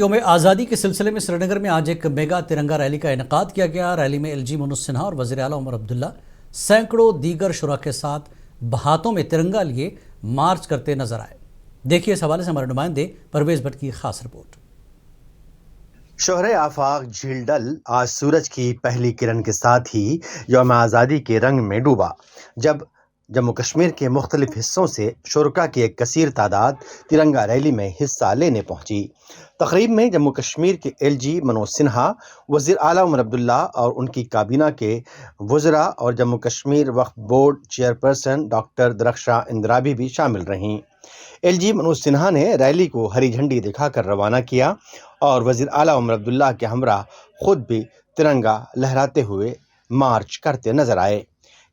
یوم آزادی کے سلسلے میں سری نگر میں آج ایک میگا ترنگا ریلی کا انعقاد کیا گیا۔ ریلی میں LG منوج سنہا اور وزیر اعلیٰ عمر عبداللہ سینکڑوں دیگر شرکاء کے ساتھ ہاتھوں میں ترنگا لیے مارچ کرتے نظر آئے۔ دیکھیے اس حوالے سے ہمارے نمائندے پرویز بٹ کی خاص رپورٹ۔ شہر آفاق جھیل ڈل آج سورج کی پہلی کرن کے ساتھ ہی یوم آزادی کے رنگ میں ڈوبا، جب جموں کشمیر کے مختلف حصوں سے شرکاء کی ایک کثیر تعداد ترنگا ریلی میں حصہ لینے پہنچی۔ تقریب میں جموں کشمیر کے LG منوج سنہا، وزیر اعلیٰ عمر عبداللہ اور ان کی کابینہ کے وزراء اور جموں کشمیر وقف بورڈ چیئرپرسن ڈاکٹر درخشاں اندرابی بھی شامل رہیں۔ LG منوج سنہا نے ریلی کو ہری جھنڈی دکھا کر روانہ کیا اور وزیر اعلیٰ عمر عبداللہ کے ہمراہ خود بھی ترنگا لہراتے ہوئے مارچ کرتے نظر آئے۔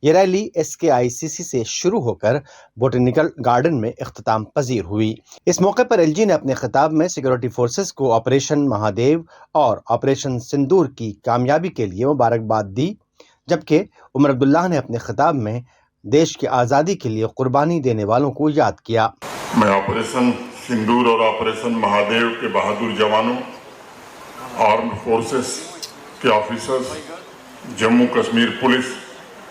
یہ ریلی SKICC سے شروع ہو کر بوٹینیکل گارڈن میں اختتام پذیر ہوئی۔ اس موقع پر LG نے اپنے خطاب میں سیکورٹی فورسز کو آپریشن مہادیو اور آپریشن سندور کی کامیابی کے لیے مبارکباد دی، جبکہ عمر عبداللہ نے اپنے خطاب میں دیش کی آزادی کے لیے قربانی دینے والوں کو یاد کیا۔ میں آپریشن سندور اور آپریشن مہادیو کے بہادر جوانوں، آرمڈ فورسز کے آفیسرز، جموں کشمیر پولیس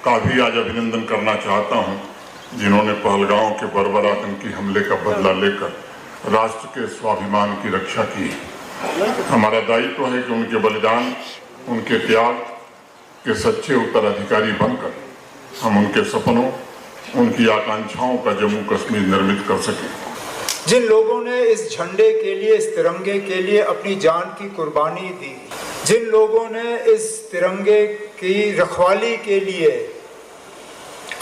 کا بھی آج ابھینندن کرنا چاہتا ہوں، جنہوں نے پہلگاؤں کے بربر آتنکی حملے کا بدلہ لے کر راشٹر کے سوابھیمان کی رکشا کی۔ ہمارا دائتو ہے کہ ان کے بلیدان، ان کے تیاگ کے سچے اترادھیکاری بن کر ہم ان کے سپنوں، ان کی آکانکشاؤں کا جموں کشمیر نرمت کر سکیں۔ جن لوگوں نے اس جھنڈے کے لیے، اس ترنگے کے لیے اپنی جان کی قربانی دی، جن لوگوں نے اس ترنگے کی رکھوالی کے لیے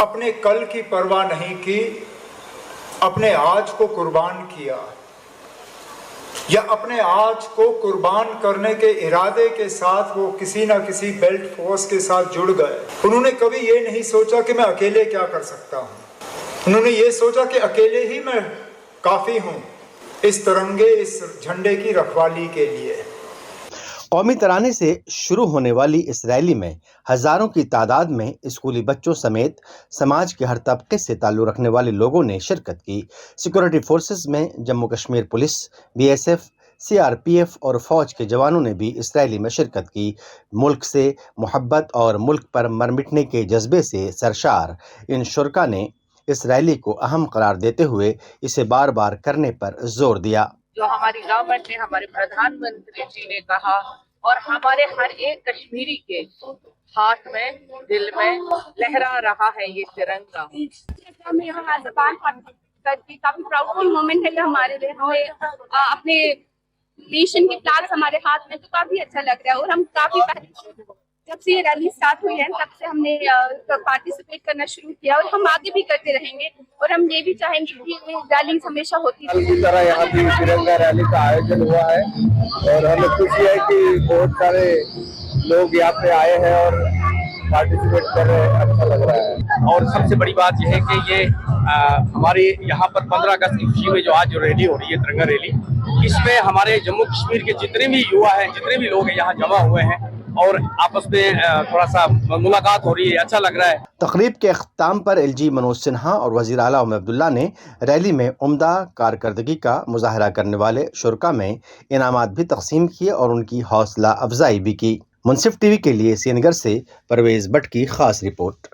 اپنے کل کی پرواہ نہیں کی، اپنے آج کو قربان کیا یا اپنے آج کو قربان کرنے کے ارادے کے ساتھ وہ کسی نہ کسی بیلٹ فورس کے ساتھ جڑ گئے، انہوں نے کبھی یہ نہیں سوچا کہ میں اکیلے کیا کر سکتا ہوں، انہوں نے یہ سوچا کہ اکیلے ہی میں کافی ہوں اس ترنگے، اس جھنڈے کی رکھوالی کے لیے۔ قومی ترانے سے شروع ہونے والی اس ریلی میں ہزاروں کی تعداد میں اسکولی بچوں سمیت سماج کے ہر طبقے سے تعلق رکھنے والے لوگوں نے شرکت کی۔ سیکورٹی فورسز میں Jammu Kashmir police, BSF، CRPF اور فوج کے جوانوں نے بھی اس ریلی میں شرکت کی۔ ملک سے محبت اور ملک پر مر مٹنے کے جذبے سے سرشار ان شرکاء نے اس ریلی کو اہم قرار دیتے ہوئے اسے بار بار کرنے پر زور دیا۔ جو ہماری گورنمنٹ نے، ہمارے پردھان منتری جی نے کہا اور ہمارے ہر ایک کشمیری کے ہاتھ میں، دل میں لہرا رہا ہے یہ ترنگا۔ ہمیں یہاں زبان کافی پراؤڈ مومنٹ ہے کہ ہمارے لیے اپنے نیشن کے فلیگز ہمارے ہاتھ میں، تو کافی اچھا لگ رہا ہے۔ اور ہم کافی جب سے یہ ریلی سٹارٹ ہوئی ہے تب سے ہم نے پارٹیسپیٹ کرنا شروع کیا اور ہم آگے بھی کرتے رہیں گے، اور ہم یہ بھی چاہیں گے کہ یہ ریلیز ہمیشہ ہوتی رہیں۔ اسی طرح یہاں بھی ترنگا ریلی کا آیوجن ہوا ہے اور ہمیں خوشی ہے کہ بہت سارے لوگ یہاں پہ آئے ہیں اور پارٹیسپیٹ کر رہے ہیں، اچھا لگ رہا ہے۔ اور سب سے بڑی بات یہ ہے کہ یہ ہماری یہاں پر 15 اگست کی خوشی میں جو آج جو ریلی ہو رہی ہے ترنگا ریلی، اس میں ہمارے جموں کشمیر کے جتنے بھی یوا ہیں، جتنے بھی لوگ ہیں یہاں جمع ہوئے ہیں اور آپس میں تھوڑا سا ملاقات ہو رہی ہے، اچھا لگ رہا ہے۔ تقریب کے اختتام پر LG منوج سنہا اور وزیر اعلیٰ عمر عبداللہ نے ریلی میں عمدہ کارکردگی کا مظاہرہ کرنے والے شرکاء میں انعامات بھی تقسیم کیے اور ان کی حوصلہ افزائی بھی کی۔ منصف TV کے لیے سری نگر سے پرویز بٹ کی خاص رپورٹ۔